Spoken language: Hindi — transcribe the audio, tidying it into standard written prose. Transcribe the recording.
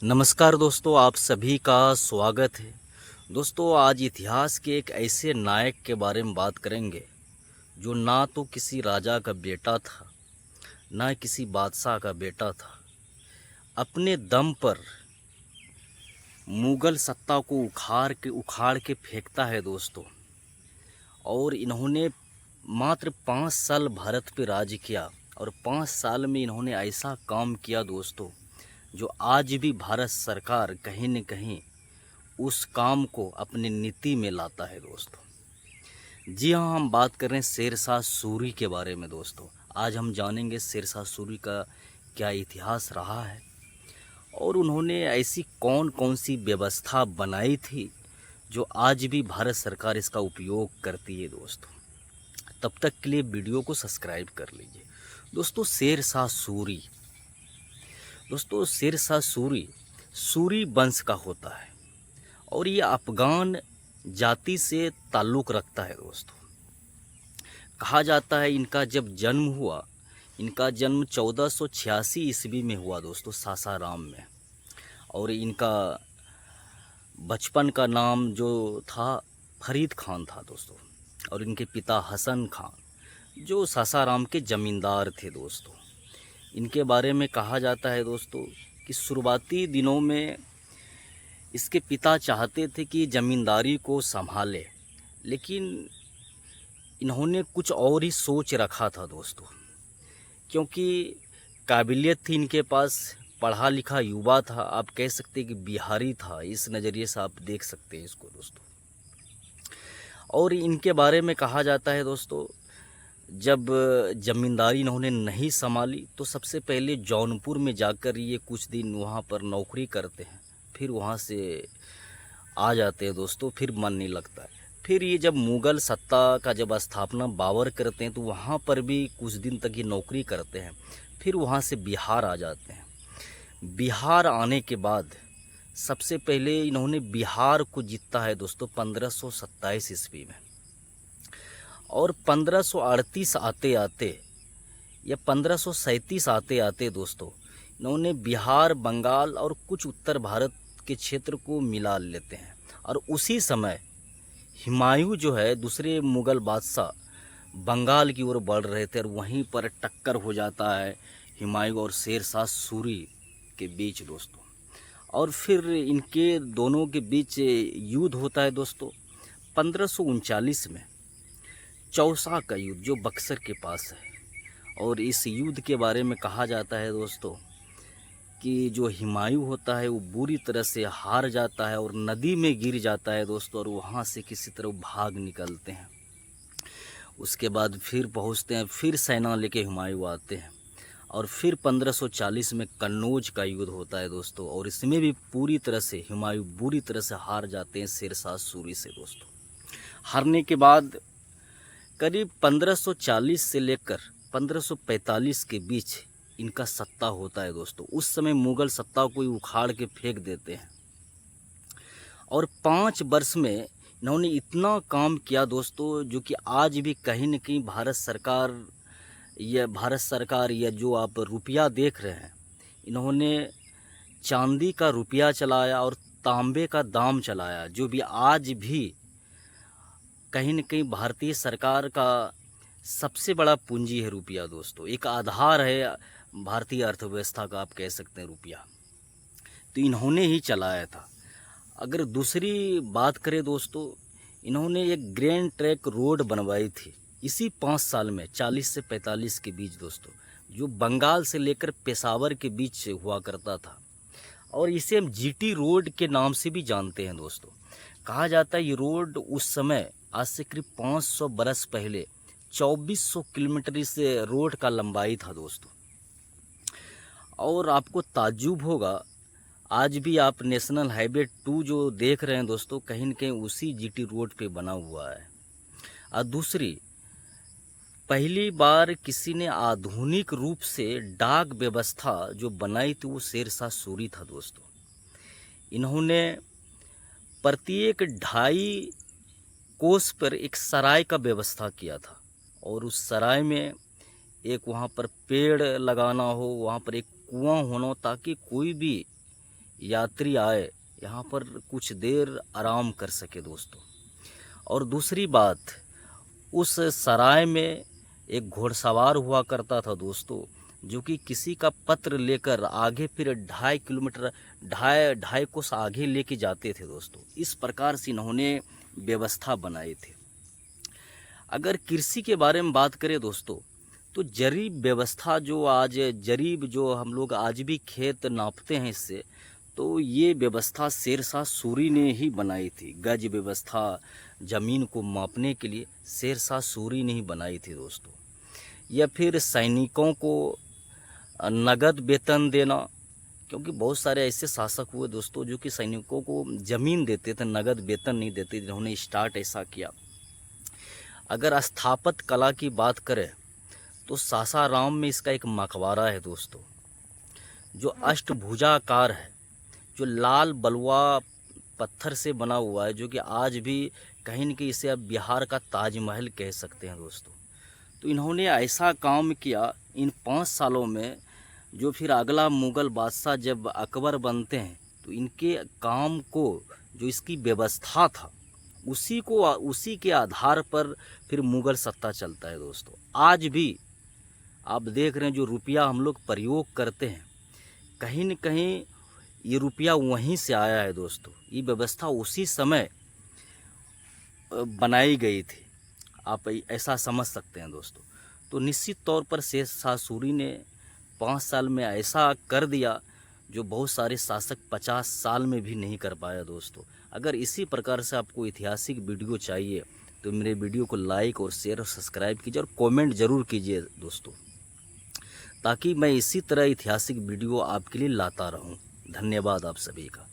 नमस्कार दोस्तों, आप सभी का स्वागत है। दोस्तों, आज इतिहास के एक ऐसे नायक के बारे में बात करेंगे जो ना तो किसी राजा का बेटा था, ना किसी बादशाह का बेटा था। अपने दम पर मुग़ल सत्ता को उखाड़ के फेंकता है दोस्तों। और इन्होंने मात्र 5 साल भारत पे राज किया और 5 साल में इन्होंने ऐसा काम किया दोस्तों, जो आज भी भारत सरकार कहीं न कहीं उस काम को अपनी नीति में लाता है दोस्तों। जी हाँ, हम बात कर रहे हैं शेरशाह सूरी के बारे में दोस्तों। आज हम जानेंगे शेरशाह सूरी का क्या इतिहास रहा है और उन्होंने ऐसी कौन कौन सी व्यवस्था बनाई थी जो आज भी भारत सरकार इसका उपयोग करती है दोस्तों। तब तक के लिए वीडियो को सब्सक्राइब कर लीजिए। दोस्तों, शेरशाह सूरी, दोस्तों शेरशाह सूरी सूरी वंश का होता है और ये अफ़गान जाति से ताल्लुक़ रखता है दोस्तों। कहा जाता है इनका जब जन्म हुआ, इनका जन्म 1486 ईस्वी में हुआ दोस्तों, सासाराम में। और इनका बचपन का नाम जो था फरीद खान था दोस्तों। और इनके पिता हसन खान जो सासाराम के ज़मींदार थे दोस्तों। इनके बारे में कहा जाता है दोस्तों कि शुरुआती दिनों में इसके पिता चाहते थे कि ज़मींदारी को संभाले, लेकिन इन्होंने कुछ और ही सोच रखा था दोस्तों। क्योंकि काबिलियत थी इनके पास, पढ़ा लिखा युवा था, आप कह सकते हैं कि बिहारी था, इस नज़रिए से आप देख सकते हैं इसको दोस्तों। और इनके बारे में कहा जाता है दोस्तों, जब ज़मींदारी इन्होंने नहीं संभाली तो सबसे पहले जौनपुर में जाकर ये कुछ दिन वहाँ पर नौकरी करते हैं, फिर वहाँ से आ जाते हैं दोस्तों, फिर मन नहीं लगता है। फिर ये जब मुग़ल सत्ता का जब स्थापना बाबर करते हैं तो वहाँ पर भी कुछ दिन तक ये नौकरी करते हैं, फिर वहाँ से बिहार आ जाते हैं। बिहार आने के बाद सबसे पहले इन्होंने बिहार को जीता है दोस्तों 1527 ईस्वी में। और 1538 आते आते या 1537 आते आते दोस्तों, इन्होंने बिहार, बंगाल और कुछ उत्तर भारत के क्षेत्र को मिला लेते हैं। और उसी समय हुमायूं जो है, दूसरे मुग़ल बादशाह बंगाल की ओर बढ़ रहे थे और वहीं पर टक्कर हो जाता है हुमायूं और शेरशाह सूरी के बीच दोस्तों। और फिर इनके दोनों के बीच युद्ध होता है दोस्तों 1539 में, चौसा का युद्ध जो बक्सर के पास है। और इस युद्ध के बारे में कहा जाता है दोस्तों कि जो हुमायूं होता है वो बुरी तरह से हार जाता है और नदी में गिर जाता है दोस्तों, और वहाँ से किसी तरह भाग निकलते हैं। उसके बाद फिर पहुँचते हैं, फिर सेना लेके हुमायूं आते हैं और फिर 1540 में कन्नौज का युद्ध होता है दोस्तों। और इसमें भी पूरी तरह से हुमायूं बुरी तरह से हार जाते हैं शेरशाह सूरी से दोस्तों। हारने के बाद करीब 1540 से लेकर 1545 के बीच इनका सत्ता होता है दोस्तों। उस समय मुग़ल सत्ता को ही उखाड़ के फेंक देते हैं और 5 वर्ष में इन्होंने इतना काम किया दोस्तों, जो कि आज भी कहीं न कहीं भारत सरकार या जो आप रुपया देख रहे हैं, इन्होंने चांदी का रुपया चलाया और तांबे का दाम चलाया, जो भी आज भी कहीं न कहीं भारतीय सरकार का सबसे बड़ा पूंजी है रुपया दोस्तों। एक आधार है भारतीय अर्थव्यवस्था का, आप कह सकते हैं रुपया, तो इन्होंने ही चलाया था। अगर दूसरी बात करें दोस्तों, इन्होंने एक ग्रैंड ट्रैक रोड बनवाई थी इसी 5 साल में, 40 से 45 के बीच दोस्तों, जो बंगाल से लेकर पेशावर के बीच हुआ करता था। और इसे हम जीटी रोड के नाम से भी जानते हैं दोस्तों। कहा जाता है ये रोड उस समय, आज से करीब 500 बरस पहले, 2400 किलोमीटर इस रोड का लंबाई था दोस्तों। और आपको ताज्जुब होगा, आज भी आप नेशनल हाईवे 2 जो देख रहे हैं दोस्तों, कहीं न कहीं उसी जीटी रोड पे बना हुआ है। और दूसरी, पहली बार किसी ने आधुनिक रूप से डाक व्यवस्था जो बनाई थी वो शेरशाह सूरी था दोस्तों। इन्होंने प्रत्येक 2.5 कोस पर एक सराय का व्यवस्था किया था और उस सराय में एक वहाँ पर पेड़ लगाना हो, वहाँ पर एक कुआं होना, ताकि कोई भी यात्री आए यहाँ पर कुछ देर आराम कर सके दोस्तों। और दूसरी बात, उस सराय में एक घोड़सवार हुआ करता था दोस्तों, जो कि किसी का पत्र लेकर आगे फिर 2.5 किलोमीटर ढाई कोस आगे लेके जाते थे दोस्तों। इस प्रकार से इन्होंने व्यवस्था बनाई थी। अगर कृषि के बारे में बात करें दोस्तों, तो जरीब व्यवस्था जो आज जरीब जो हम लोग आज भी खेत नापते हैं इससे, तो ये व्यवस्था शेरशाह सूरी ने ही बनाई थी। गज व्यवस्था ज़मीन को मापने के लिए शेरशाह सूरी ने ही बनाई थी दोस्तों। या फिर सैनिकों को नगद वेतन देना, क्योंकि बहुत सारे ऐसे शासक हुए दोस्तों जो कि सैनिकों को ज़मीन देते थे, नगद वेतन नहीं देते। जिन्होंने स्टार्ट ऐसा किया। अगर स्थापत्य कला की बात करें तो सासाराम में इसका एक मकबरा है दोस्तों, जो अष्टभुजाकार है, जो लाल बलुआ पत्थर से बना हुआ है, जो कि आज भी कहीं न कहीं इसे अब बिहार का ताजमहल कह सकते हैं दोस्तों। तो इन्होंने ऐसा काम किया इन 5 सालों में, जो फिर अगला मुग़ल बादशाह जब अकबर बनते हैं तो इनके काम को, जो इसकी व्यवस्था था, उसी के आधार पर फिर मुग़ल सत्ता चलता है दोस्तों। आज भी आप देख रहे हैं जो रुपया हम लोग प्रयोग करते हैं, कहीं न कहीं ये रुपया वहीं से आया है दोस्तों। ये व्यवस्था उसी समय बनाई गई थी, आप ऐसा समझ सकते हैं दोस्तों। तो निश्चित तौर पर शेरशाह सूरी ने 5 साल में ऐसा कर दिया जो बहुत सारे शासक 50 साल में भी नहीं कर पाया दोस्तों। अगर इसी प्रकार से आपको ऐतिहासिक वीडियो चाहिए तो मेरे वीडियो को लाइक और शेयर और सब्सक्राइब कीजिए और कमेंट ज़रूर कीजिए दोस्तों, ताकि मैं इसी तरह ऐतिहासिक वीडियो आपके लिए लाता रहूं। धन्यवाद आप सभी का।